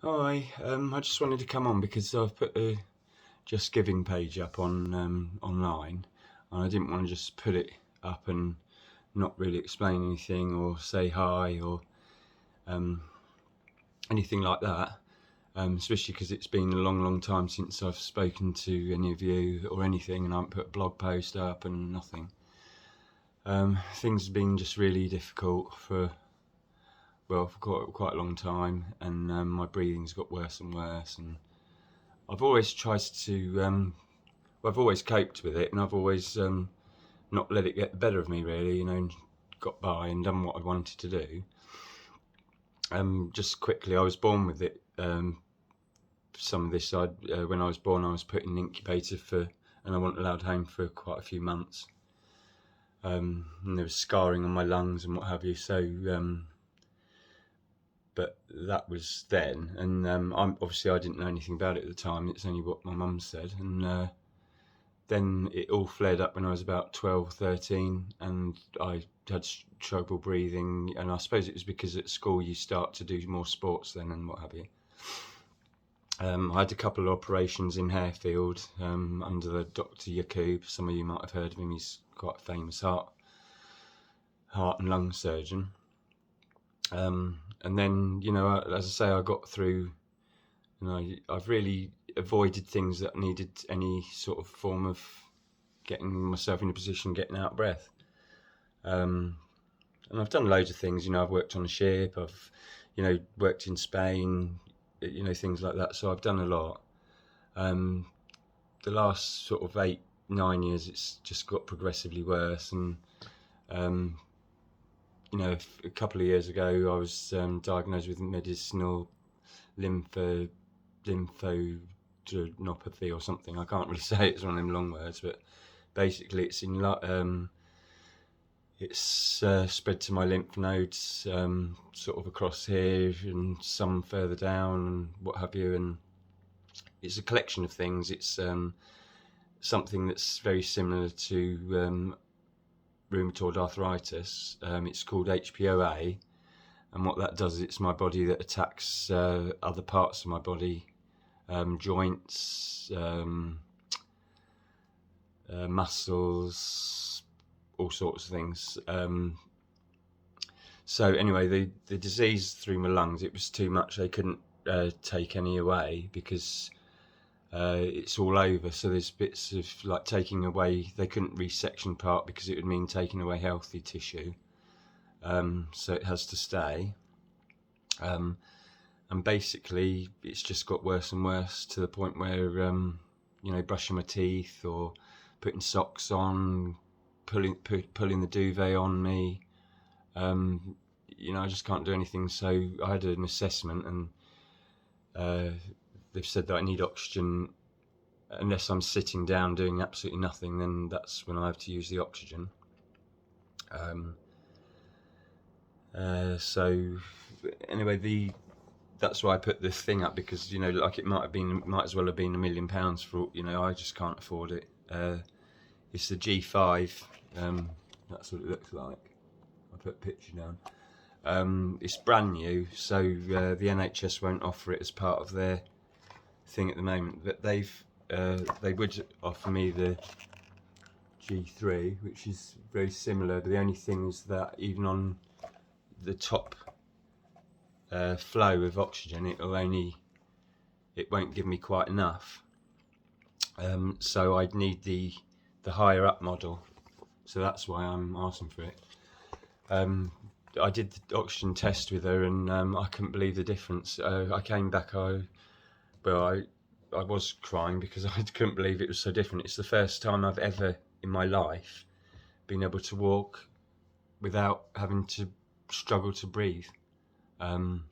Hi, I just wanted to come on because I've put a Just Giving page up on online, and I didn't want to just put it up and not really explain anything or say hi or um, anything like that. Especially because it's been a long time since I've spoken to any of you or anything, and I haven't put a blog post up and nothing. Things have been just really difficult for quite a long time, and my breathing's got worse and worse, and I've always tried to, I've always coped with it, and I've always not let it get the better of me, really, and got by and done what I wanted to do. Just quickly, I was born with it. Some of this, when I was born, I was put in an incubator and I wasn't allowed home for quite a few months. And there was scarring on my lungs and what have you, so but that was then, and obviously I didn't know anything about it at the time. It's only what my mum said, and then it all flared up when I was about 12, 13, and I had trouble breathing, and I suppose it was because at school you start to do more sports then and what have you. I had a couple of operations in Harefield under the Dr. Yaqub. Some of you might have heard of him. He's quite a famous heart and lung surgeon. And then, as I say, I got through, I've really avoided things that needed any sort of form of getting myself in a position, getting out of breath. And I've done loads of things, I've worked on a ship, I've, worked in Spain, things like that. So I've done a lot. The last sort of 8-9 years, it's just got progressively worse. And, a couple of years ago, I was diagnosed with medicinal lymphadenopathy or something. I can't really say it, it's one of them long words, but basically it's spread to my lymph nodes, sort of across here and some further down and what have you. And it's a collection of things. It's something that's very similar to rheumatoid arthritis. It's called HPOA, and what that does is it's my body that attacks other parts of my body, joints, muscles, all sorts of things. So anyway, the disease through my lungs, it was too much. They couldn't take any away because it's all over. So there's bits of like taking away. They couldn't resection part because it would mean taking away healthy tissue. So it has to stay. And basically, it's just got worse and worse to the point where brushing my teeth or putting socks on, pulling the duvet on me. I just can't do anything. So I had an assessment, and they've said that I need oxygen. Unless I'm sitting down doing absolutely nothing, then that's when I have to use the oxygen. So anyway, that's why I put this thing up, because like it might as well have been £1 million for I just can't afford it. It's the G5. That's what it looks like. I put a picture down. It's brand new, so the NHS won't offer it as part of their thing at the moment, but they would offer me the G3, which is very similar, but the only thing is that even on the top flow of oxygen, it won't give me quite enough. So I'd need the higher up model, so that's why I'm asking for it. I did the oxygen test with her, and I couldn't believe the difference. I came back, I was crying because I couldn't believe it was so different. It's the first time I've ever in my life been able to walk without having to struggle to breathe. I've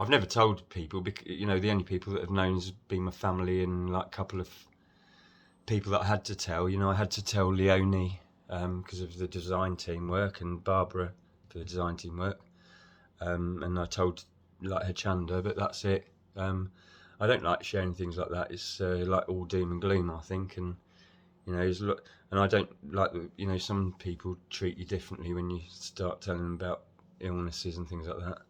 never told people, because the only people that have known has been my family and like a couple of people that I had to tell. I had to tell Leonie because of the design team work, and Barbara for the design team work, and I told like her Chanda, but that's it. I don't like sharing things like that. It's like all doom and gloom, I think, and and I don't like some people treat you differently when you start telling them about illnesses and things like that.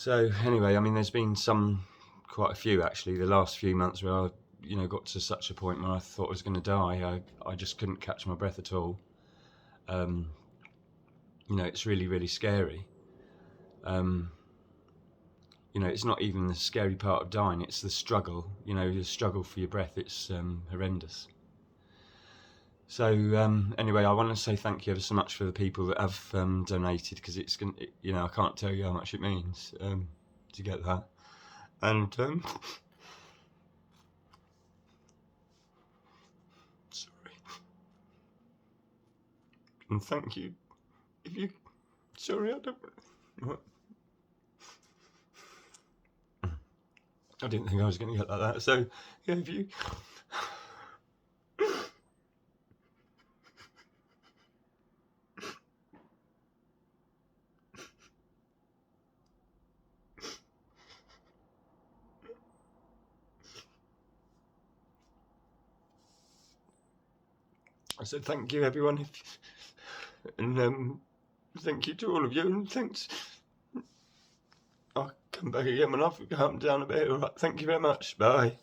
So anyway, I mean, there's been quite a few actually, the last few months where I, got to such a point where I thought I was going to die. I just couldn't catch my breath at all. It's really, really scary. It's not even the scary part of dying, it's the struggle, the struggle for your breath. It's horrendous. So anyway, I want to say thank you ever so much for the people that have donated, because it's going to, I can't tell you how much it means to get that. And sorry. And thank you. If you, sorry, I don't. What? I didn't think I was going to get like that. So yeah, if you. I said thank you, everyone, and thank you to all of you, and thanks. I'll come back again when I've calmed down a bit. All right, thank you very much. Bye.